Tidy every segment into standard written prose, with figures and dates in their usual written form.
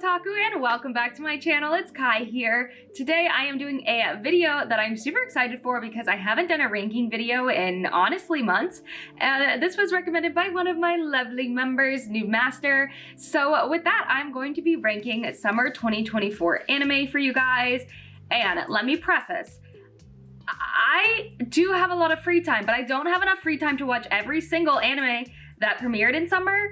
otaku, and welcome back to my channel. It's Kai here. Today I am doing a video that I'm super excited for because I haven't done a ranking video in honestly months. This was recommended by one of my lovely members, New Master. So with that, I'm going to be ranking summer 2024 anime for you guys. And let me preface, I do have a lot of free time, but I don't have enough free time to watch every single anime that premiered in summer.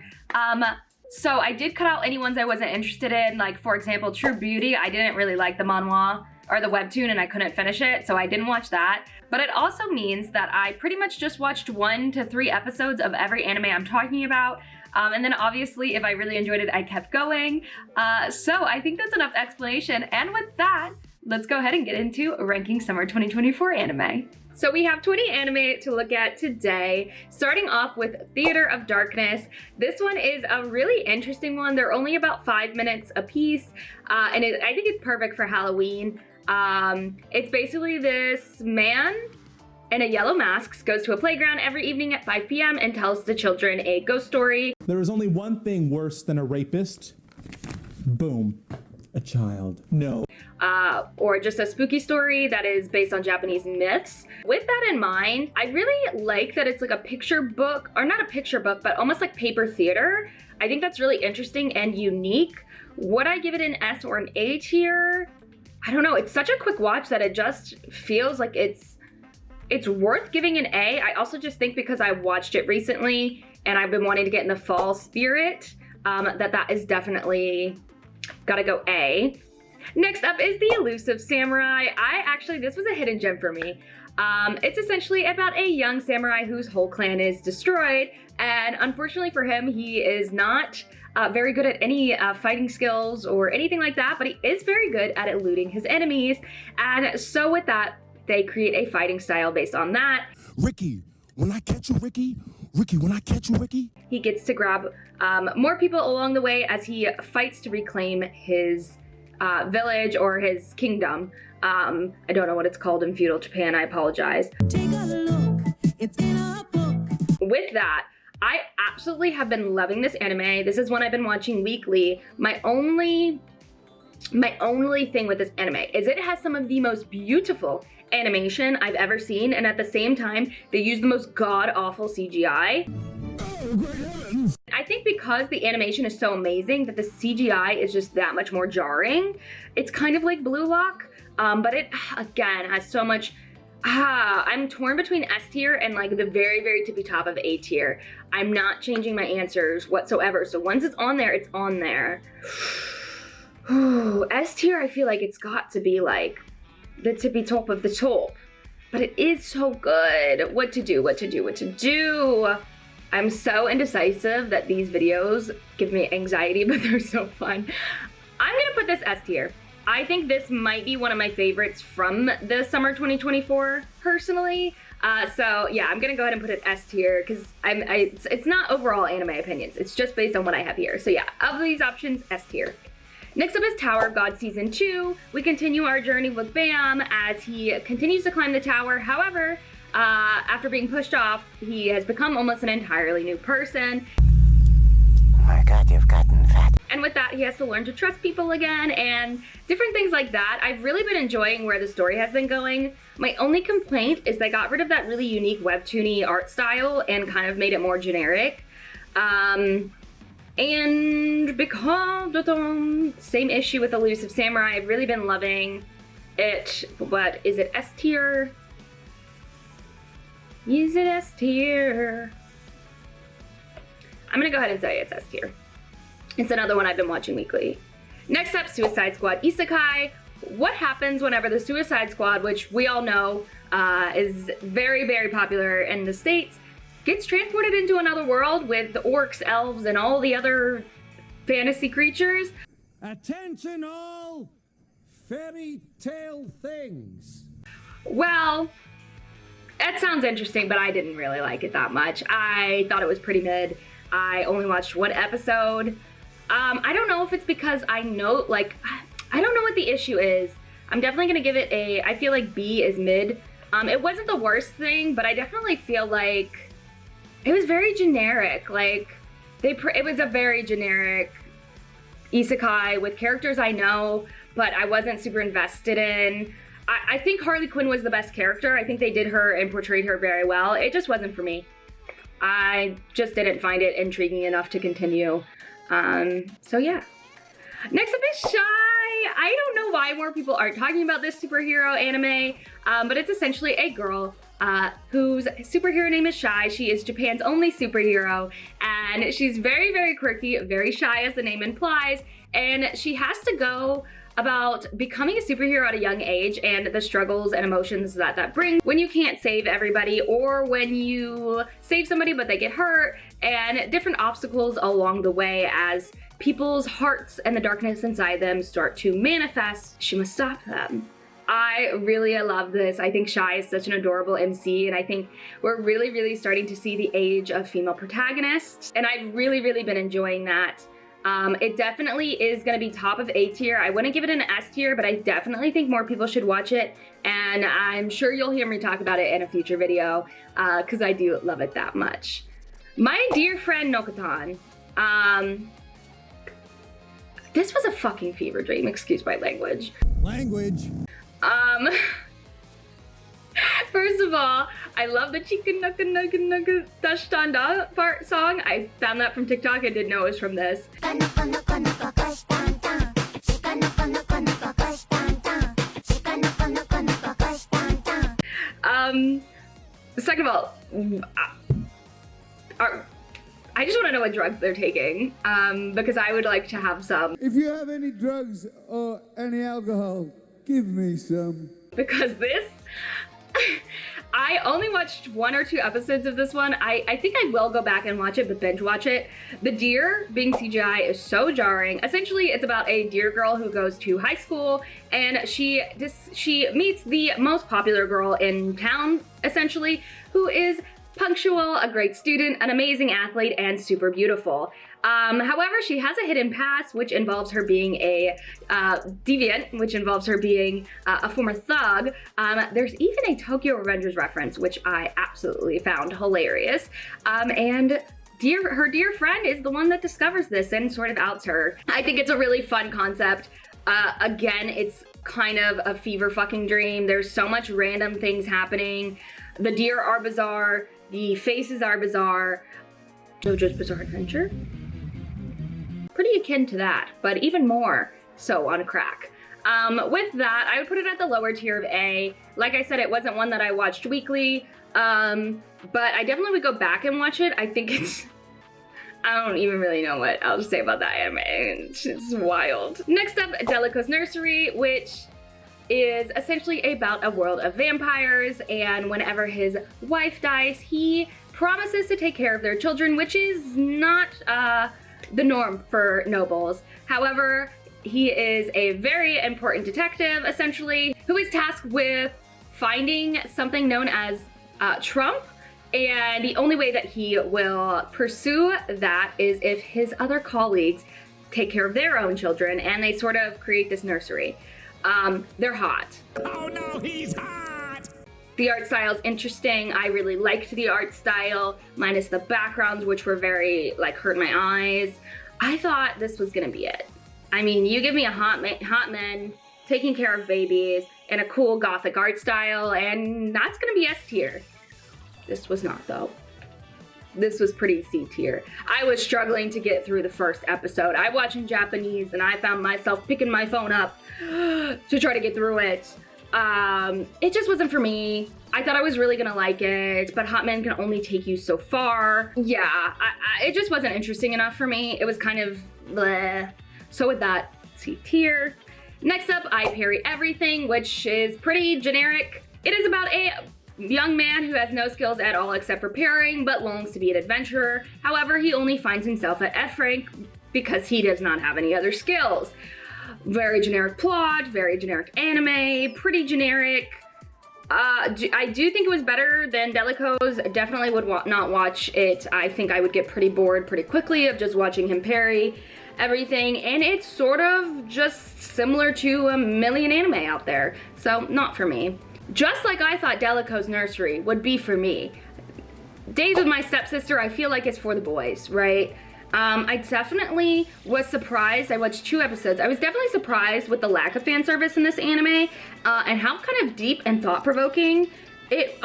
So I did cut out any ones I wasn't interested in, like for example, True Beauty. I didn't really like the manhwa or the webtoon and I couldn't finish it, so I didn't watch that. But it also means that I pretty much just watched 1 to 3 episodes of every anime I'm talking about. And then obviously if I really enjoyed it, I kept going. So I think that's enough explanation. And with that, let's go ahead and get into ranking summer 2024 anime. So we have 20 anime to look at today, starting off with Theater of Darkness. This one is a really interesting one. They're only about 5 minutes a piece, and I think it's perfect for Halloween. It's basically this man in a yellow mask goes to a playground every evening at 5 p.m. and tells the children a ghost story. There is only one thing worse than a rapist. Boom. A child. No. Or just a spooky story that is based on Japanese myths. With that in mind, I really like that it's like a picture book, or not a picture book, but almost like paper theater. I think that's really interesting and unique. Would I give it an S or an A tier? I don't know. It's such a quick watch that it just feels like it's worth giving an A. I also just think because I watched it recently and I've been wanting to get in the fall spirit, that is definitely gotta go A. Next up is the Elusive Samurai. This was a hidden gem for me. It's essentially about a young samurai whose whole clan is destroyed, and unfortunately for him, he is not very good at any fighting skills or anything like that, but he is very good at eluding his enemies, and so with that, they create a fighting style based on that. Ricky, when I catch you, Ricky. Ricky, when I catch you, Ricky. He gets to grab more people along the way as he fights to reclaim his village or his kingdom. I don't know what it's called in feudal Japan, I apologize. Take a look, it's in a book. With that, I absolutely have been loving this anime. This is one I've been watching weekly. My only thing with this anime is it has some of the most beautiful animation I've ever seen, and at the same time, they use the most god-awful CGI. Oh, great heavens! I think because the animation is so amazing that the CGI is just that much more jarring. It's kind of like Blue Lock, but it, again, has so much... I'm torn between S tier and like the very, very tippy top of A tier. I'm not changing my answers whatsoever, so once it's on there, it's on there. S tier, I feel like it's got to be like the tippy top of the top, but it is so good. What to do? I'm so indecisive that these videos give me anxiety, but they're so fun. I'm gonna put this S tier. I think this might be one of my favorites from the summer 2024, personally. So yeah, I'm gonna go ahead and put it S tier because it's not overall anime opinions. It's just based on what I have here. So yeah, of these options, S tier. Next up is Tower of God Season 2. We continue our journey with Bam as he continues to climb the tower. However, after being pushed off, he has become almost an entirely new person. Oh my god, you've gotten fat. And with that, he has to learn to trust people again and different things like that. I've really been enjoying where the story has been going. My only complaint is they got rid of that really unique webtoony art style and kind of made it more generic. And because same issue with Elusive Samurai, I've really been loving it, but is it S tier? Is it S tier? I'm gonna go ahead and say it's S tier. It's another one I've been watching weekly. Next up, Suicide Squad Isekai. What happens whenever the Suicide Squad, which we all know is very, very popular in the States, gets transported into another world with the orcs, elves, and all the other fantasy creatures? Attention all fairy tale things. Well, that sounds interesting, but I didn't really like it that much. I thought it was pretty mid. I only watched 1 episode. I don't know if it's because I don't know what the issue is. I'm definitely gonna give it I feel like B is mid. It wasn't the worst thing, but I definitely feel like it was very generic. Like, it was a very generic isekai with characters I know, but I wasn't super invested in. I think Harley Quinn was the best character. I think they did her and portrayed her very well. It just wasn't for me. I just didn't find it intriguing enough to continue. So yeah. Next up is Shy. I don't know why more people aren't talking about this superhero anime, but it's essentially a girl whose superhero name is Shy. She is Japan's only superhero, and she's very, very quirky, very shy as the name implies, and she has to go about becoming a superhero at a young age and the struggles and emotions that brings when you can't save everybody, or when you save somebody but they get hurt, and different obstacles along the way as people's hearts and the darkness inside them start to manifest. She must stop them. I really love this. I think Shy is such an adorable MC, and I think we're really, really starting to see the age of female protagonists, and I've really, really been enjoying that. It definitely is going to be top of A tier. I wouldn't give it an S tier, but I definitely think more people should watch it, and I'm sure you'll hear me talk about it in a future video, because I do love it that much. My dear friend Nokotan, this was a fucking fever dream, excuse my language. First of all, I love the Chicken Nuka Nuka Nuka Dashtanda part song. I found that from TikTok. I didn't know it was from this. Second of all, I just want to know what drugs they're taking, because I would like to have some. If you have any drugs or any alcohol, give me some. Because this, I only watched 1 or 2 episodes of this one. I think I will go back and watch it, but binge watch it. The deer being CGI is so jarring. Essentially, it's about a deer girl who goes to high school, and she meets the most popular girl in town, essentially, who is punctual, a great student, an amazing athlete, and super beautiful. However, she has a hidden past, which involves her being a deviant, which involves her being a former thug. There's even a Tokyo Revengers reference, which I absolutely found hilarious. And her dear friend is the one that discovers this and sort of outs her. I think it's a really fun concept. Again, it's kind of a fever fucking dream. There's so much random things happening. The deer are bizarre. The faces are bizarre. JoJo's Bizarre Adventure? Pretty akin to that, but even more so on crack. With that, I would put it at the lower tier of A. Like I said, it wasn't one that I watched weekly, but I definitely would go back and watch it. I think it's... I don't even really know what I'll say about that anime. It's wild. Next up, Delico's Nursery, which is essentially about a world of vampires, and whenever his wife dies, he promises to take care of their children, which is not the norm for nobles. However, he is a very important detective, essentially, who is tasked with finding something known as Trump, and the only way that he will pursue that is if his other colleagues take care of their own children, and they sort of create this nursery. They're hot. Oh no, he's hot! The art style is interesting. I really liked the art style, minus the backgrounds, which were very, like, hurt my eyes. I thought this was gonna be it. I mean, you give me a hot men taking care of babies and a cool gothic art style, and that's gonna be S tier. This was not, though. This was pretty C tier. I was struggling to get through the first episode. I watch in Japanese, and I found myself picking my phone up to try to get through it. It just wasn't for me. I thought I was really gonna like it, but hot men can only take you so far. Yeah, it just wasn't interesting enough for me. It was kind of bleh. So with that, C tier. Next up, I Parry Everything, which is pretty generic. It is about a young man who has no skills at all except for parrying, but longs to be an adventurer. However, he only finds himself at F rank because he does not have any other skills. Very generic plot, very generic anime, pretty generic. I do think it was better than Delico's. Definitely would not watch it. I think I would get pretty bored pretty quickly of just watching him parry everything, and it's sort of just similar to a million anime out there, so not for me. Just like I thought Delico's Nursery would be for me. Days with My Stepsister, I feel like it's for the boys, right? I definitely was surprised. I watched 2 episodes. I was definitely surprised with the lack of fan service in this anime and how kind of deep and thought-provoking it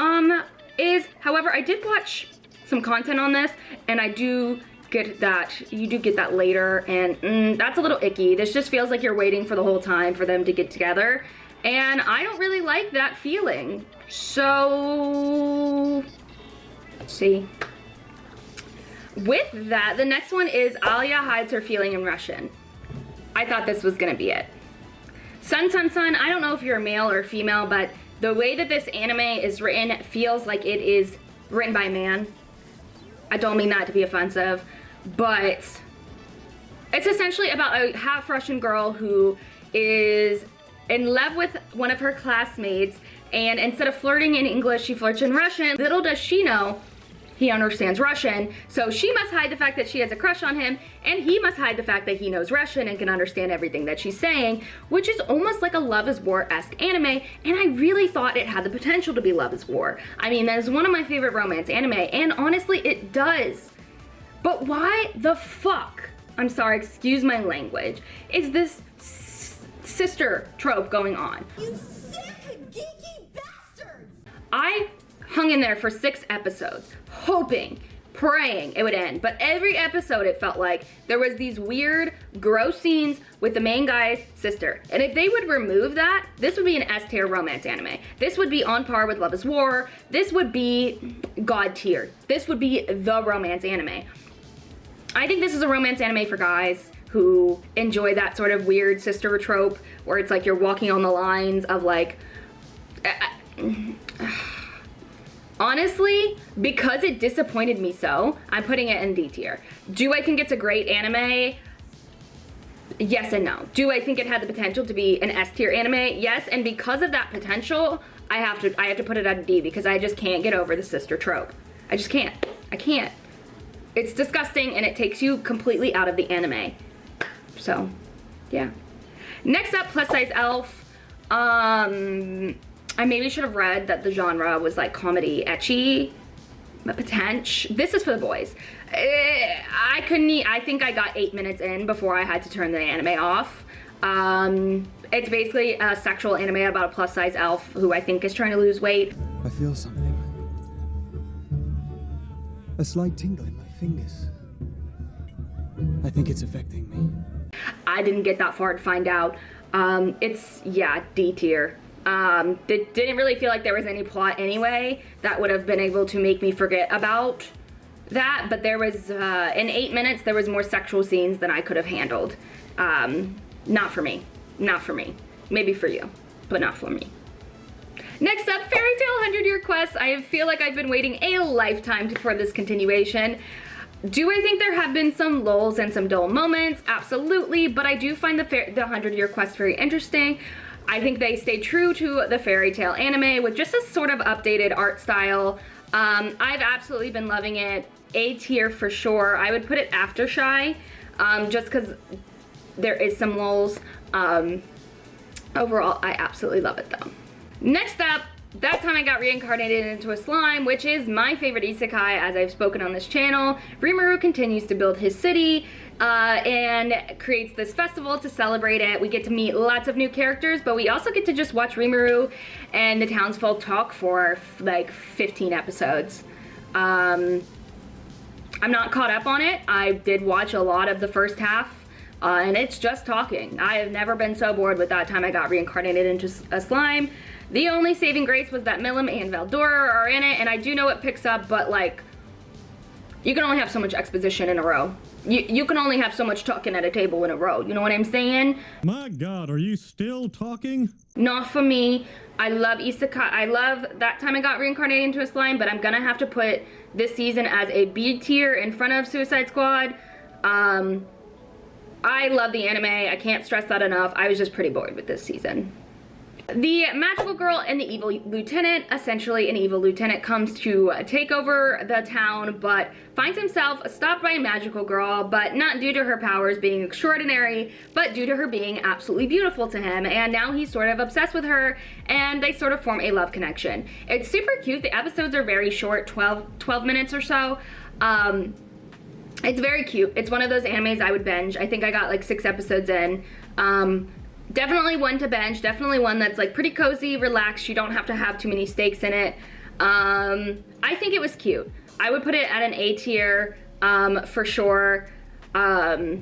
is. However, I did watch some content on this, and I do get that. You do get that later, and that's a little icky. This just feels like you're waiting for the whole time for them to get together, and I don't really like that feeling. So, let's see. With that, the next one is Alya hides her feeling in Russian. I thought this was gonna be it. Sun, I don't know if you're a male or female, but the way that this anime is written feels like it is written by a man. I don't mean that to be offensive, but it's essentially about a half Russian girl who is in love with one of her classmates, and instead of flirting in English, she flirts in Russian. Little does she know, he understands Russian, so she must hide the fact that she has a crush on him, and he must hide the fact that he knows Russian and can understand everything that she's saying, which is almost like a Love is War-esque anime, and I really thought it had the potential to be Love is War. I mean, that is one of my favorite romance anime, and honestly, it does. But why the fuck, I'm sorry, excuse my language, is this sister trope going on? You sick, geeky bastards! I hung in there for 6 episodes, hoping, praying it would end. But every episode it felt like there was these weird, gross scenes with the main guy's sister. And if they would remove that, this would be an S tier romance anime. This would be on par with Love is War. This would be God tier. This would be the romance anime. I think this is a romance anime for guys who enjoy that sort of weird sister trope where it's like you're walking on the lines of like, honestly, because it disappointed me so, I'm putting it in D tier. Do I think it's a great anime? Yes and no. Do I think it had the potential to be an S tier anime? Yes, and because of that potential, I have to put it at a D because I just can't get over the sister trope. I just can't. I can't. It's disgusting and it takes you completely out of the anime. So, yeah. Next up, Plus Size Elf. I maybe should have read that the genre was like comedy ecchi, but potential. This is for the boys. I think I got 8 minutes in before I had to turn the anime off. It's basically a sexual anime about a plus size elf who I think is trying to lose weight. I feel something. A slight tingle in my fingers. I think it's affecting me. I didn't get that far to find out. It's, yeah, D tier. It didn't really feel like there was any plot anyway that would have been able to make me forget about that, but there was, in 8 minutes, there was more sexual scenes than I could have handled. Not for me. Not for me. Maybe for you, but not for me. Next up, Fairy Tail 100-Year Quest. I feel like I've been waiting a lifetime for this continuation. Do I think there have been some lulls and some dull moments? Absolutely, but I do find the 100-Year Quest very interesting. I think they stay true to the Fairy Tail anime with just a sort of updated art style. I've absolutely been loving it. A tier for sure. I would put it after Shy, just because there is some lulls. Overall, I absolutely love it though. Next up, That Time I Got Reincarnated into a Slime, which is my favorite isekai as I've spoken on this channel. Rimuru continues to build his city and creates this festival to celebrate it. We get to meet lots of new characters, but we also get to just watch Rimuru and the townsfolk talk for like 15 episodes. I'm not caught up on it. I did watch a lot of the first half, and it's just talking. I have never been so bored with That Time I Got Reincarnated into a Slime. The only saving grace was that Millam and Veldora are in it, and I do know it picks up, but like, you can only have so much exposition in a row. You can only have so much talking at a table in a row, you know what I'm saying? My God, are you still talking? Not for me. I love isekai. I love That Time I Got Reincarnated into a Slime, but I'm gonna have to put this season as a B tier in front of Suicide Squad. I love the anime. I can't stress that enough. I was just pretty bored with this season. The magical girl and the evil lieutenant. Essentially, an evil lieutenant comes to take over the town, but finds himself stopped by a magical girl, but not due to her powers being extraordinary, but due to her being absolutely beautiful to him. And now he's sort of obsessed with her, and they sort of form a love connection. It's super cute. The episodes are very short, 12 minutes or so. It's very cute. It's one of those animes I would binge. I think I got like 6 episodes in. Definitely one to binge. Definitely one that's like pretty cozy, relaxed. You don't have to have too many stakes in it. I think it was cute. I would put it at an A tier for sure. Yeah,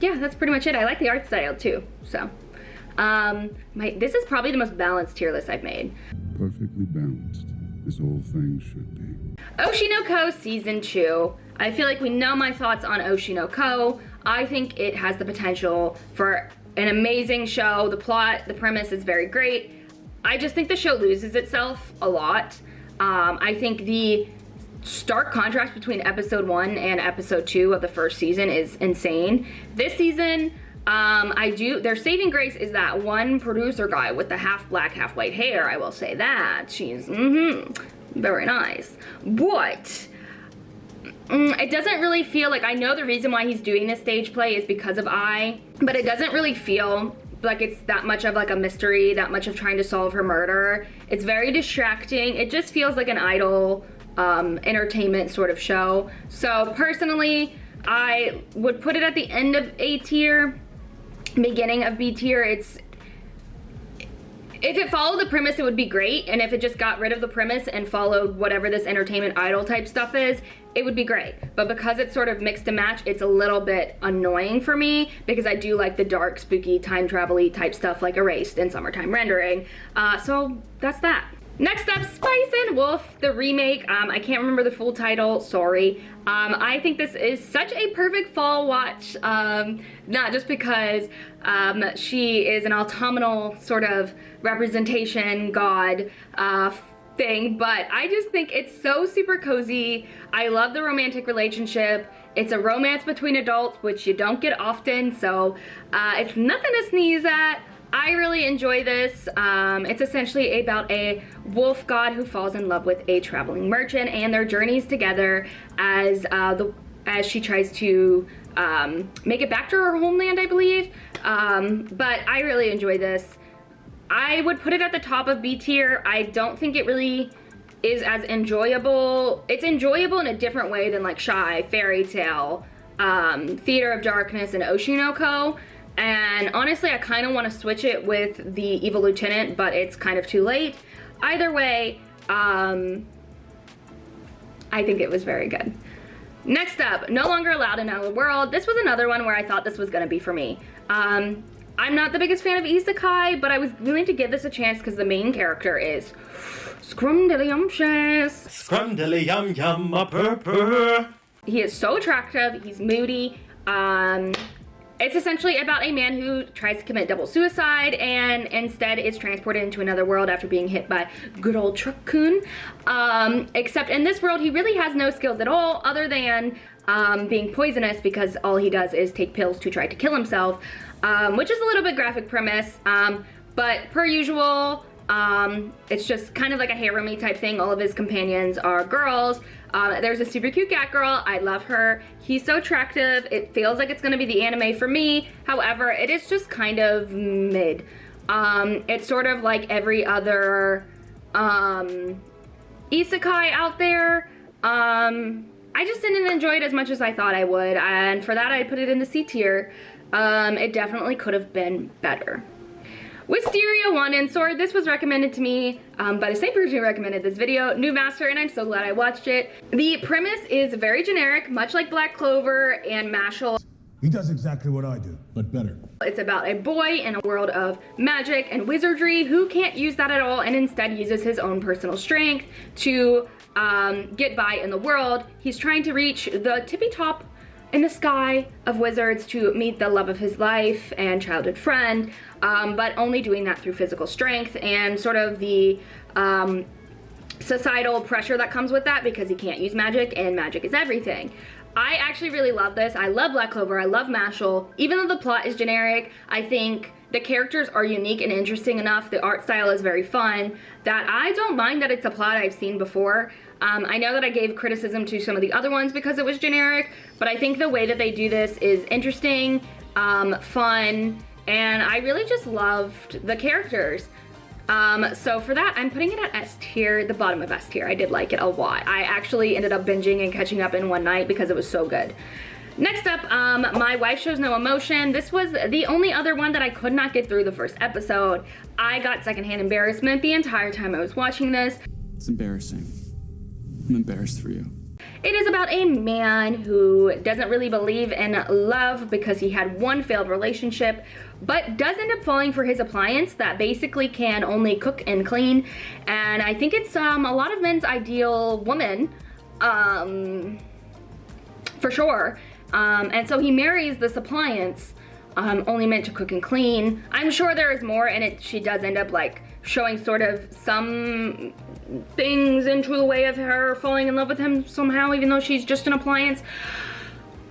that's pretty much it. I like the art style too. So, this is probably the most balanced tier list I've made. Perfectly balanced, as all things should be. Oshi No Ko Season 2. I feel like we know my thoughts on Oshi No Ko. I think it has the potential for an amazing show. The plot, the premise is very great. I just think the show loses itself a lot. I think the stark contrast between episode 1 and episode 2 of the first season is insane. This season, their saving grace is that one producer guy with the half black, half white hair. I will say that. She's, very nice. But it doesn't really feel like, I know the reason why he's doing this stage play is because of but it doesn't really feel like it's that much of like a mystery, that much of trying to solve her murder. It's very distracting. It just feels like an idle entertainment sort of show. So personally, I would put it at the end of A tier, beginning of B tier. If it followed the premise, it would be great, and if it just got rid of the premise and followed whatever this entertainment idol type stuff is, it would be great. But because it's sort of mixed and match, it's a little bit annoying for me, because I do like the dark, spooky, time travel-y type stuff like Erased and Summertime Rendering. So that's that. Next up, Spice and Wolf, the remake. I can't remember the full title, sorry. I think this is such a perfect fall watch, not just because she is an autumnal sort of representation god thing, but I just think it's so super cozy. I love the romantic relationship. It's a romance between adults, which you don't get often, so it's nothing to sneeze at. I really enjoy this. It's essentially about a wolf god who falls in love with a traveling merchant and their journeys together as she tries to make it back to her homeland, I believe. But I really enjoy this. I would put it at the top of B tier. I don't think it really is as enjoyable. It's enjoyable in a different way than like Shy, Fairy Tail, Theater of Darkness, and Oshi No Ko. And honestly, I kind of want to switch it with the Evil Lieutenant, but it's kind of too late. Either way, I think it was very good. Next up, No Longer Allowed in Another World. This was another one where I thought this was going to be for me. I'm not the biggest fan of Isekai, but I was willing to give this a chance because the main character is Scrumdiddlyumptious. Scrumdiddlyum-yum-a-purr-purr. He is so attractive. He's moody. It's essentially about a man who tries to commit double suicide and instead is transported into another world after being hit by good old Truck-kun. Except in this world, he really has no skills at all other than being poisonous, because all he does is take pills to try to kill himself, which is a little bit graphic premise. But per usual, it's just kind of like a harem-y type thing. All of his companions are girls. There's a super cute cat girl. I love her. He's so attractive. It feels like it's gonna be the anime for me. However, it is just kind of mid. It's sort of like every other isekai out there. I just didn't enjoy it as much as I thought I would, and for that I put it in the C tier. It definitely could have been better. Wistoria Wand and Sword. This was recommended to me by the same person who recommended this video, New Master, and I'm so glad I watched it. The premise is very generic, much like Black Clover and Mashal. He does exactly what I do, but better. It's about a boy in a world of magic and wizardry who can't use that at all and instead uses his own personal strength to get by in the world. He's trying to reach the tippy top in the sky of wizards to meet the love of his life and childhood friend, but only doing that through physical strength and sort of the societal pressure that comes with that, because he can't use magic and magic is everything. I actually really love this. I love Black Clover, I love Mashal. Even though the plot is generic, I think the characters are unique and interesting enough, the art style is very fun, that I don't mind that it's a plot I've seen before. I know that I gave criticism to some of the other ones because it was generic, but I think the way that they do this is interesting, fun, and I really just loved the characters. So for that, I'm putting it at S tier, the bottom of S tier. I did like it a lot. I actually ended up binging and catching up in one night because it was so good. Next up, My Wife Shows No Emotion. This was the only other one that I could not get through the first episode. I got secondhand embarrassment the entire time I was watching this. It's embarrassing. I'm embarrassed for you. It is about a man who doesn't really believe in love because he had one failed relationship, but does end up falling for his appliance that basically can only cook and clean. And I think it's a lot of men's ideal woman, for sure. And so he marries this appliance, only meant to cook and clean. I'm sure there is more in it. She does end up like showing sort of some things into the way of her falling in love with him somehow, even though she's just an appliance.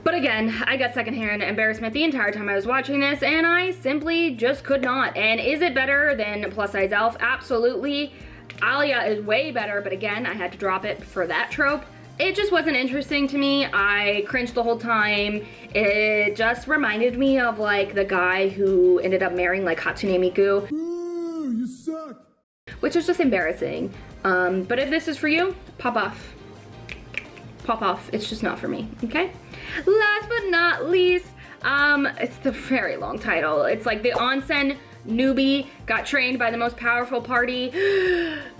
But again, I got secondhand embarrassment the entire time I was watching this, and I simply just could not. And is it better than Plus Size Elf? Absolutely. Alya is way better, but again, I had to drop it for that trope. It just wasn't interesting to me. I cringed the whole time. It just reminded me of like the guy who ended up marrying like Hatsune Miku. Ooh, you suck. Which is just embarrassing. But if this is for you, pop off. Pop off. It's just not for me, okay? Last but not least, it's the very long title. It's like the Ossan Newbie got trained by the most powerful party.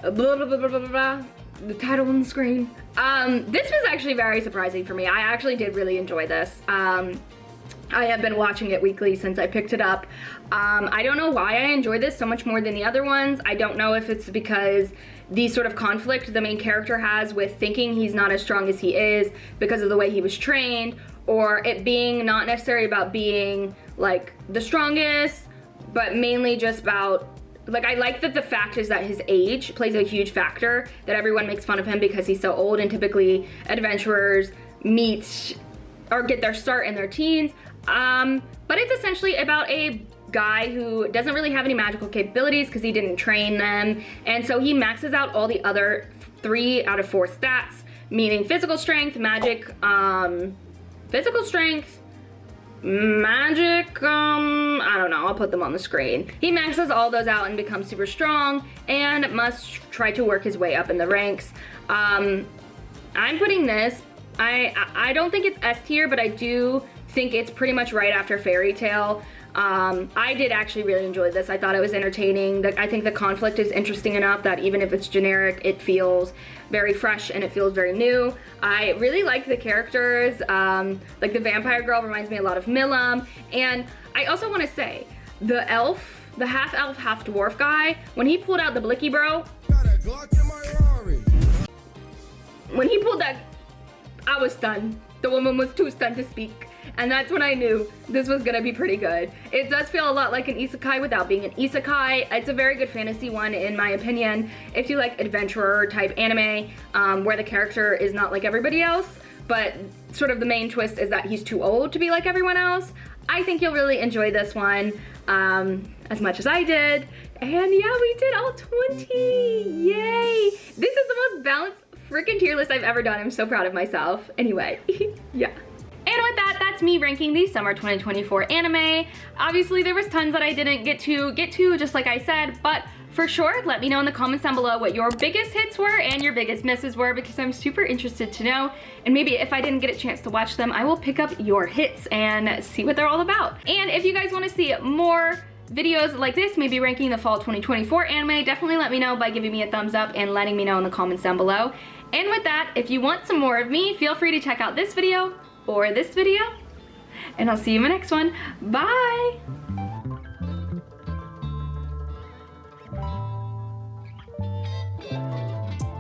Blah, blah, blah, blah, blah, blah. The title on the screen. This was actually very surprising for me. I actually did really enjoy this. I have been watching it weekly since I picked it up. I don't know why I enjoy this so much more than the other ones. I don't know if it's because the sort of conflict the main character has with thinking he's not as strong as he is because of the way he was trained, or it being not necessarily about being like the strongest, but mainly just about, like, I like that the fact is that his age plays a huge factor, that everyone makes fun of him because he's so old, and typically adventurers meet or get their start in their teens. But it's essentially about a guy who doesn't really have any magical capabilities because he didn't train them, and so he maxes out all the other 3 out of 4 stats, meaning physical strength, magic, physical strength, magic, I don't know, I'll put them on the screen. He maxes all those out and becomes super strong and must try to work his way up in the ranks. I'm putting this, I don't think it's S tier, but I do think it's pretty much right after Fairy Tail. I did actually really enjoy this. I thought it was entertaining. I think the conflict is interesting enough that even if it's generic, it feels very fresh and it feels very new. I really like the characters. Like the vampire girl reminds me a lot of Milam. And I also want to say, the elf, the half elf, half dwarf guy, when he pulled out the blicky bro, when he pulled that, I was stunned. The woman was too stunned to speak. And that's when I knew this was gonna be pretty good. It does feel a lot like an isekai without being an isekai. It's a very good fantasy one in my opinion. If you like adventurer type anime, where the character is not like everybody else, but sort of the main twist is that he's too old to be like everyone else, I think you'll really enjoy this one as much as I did. And yeah, we did all 20, yay! This is the most balanced freaking tier list I've ever done. I'm so proud of myself. Anyway, yeah. And with that, that's me ranking the summer 2024 anime. Obviously, there was tons that I didn't get to, just like I said, but for sure, let me know in the comments down below what your biggest hits were and your biggest misses were, because I'm super interested to know. And maybe if I didn't get a chance to watch them, I will pick up your hits and see what they're all about. And if you guys want to see more videos like this, maybe ranking the fall 2024 anime, definitely let me know by giving me a thumbs up and letting me know in the comments down below. And with that, if you want some more of me, feel free to check out this video or this video, and I'll see you in my next one. Bye!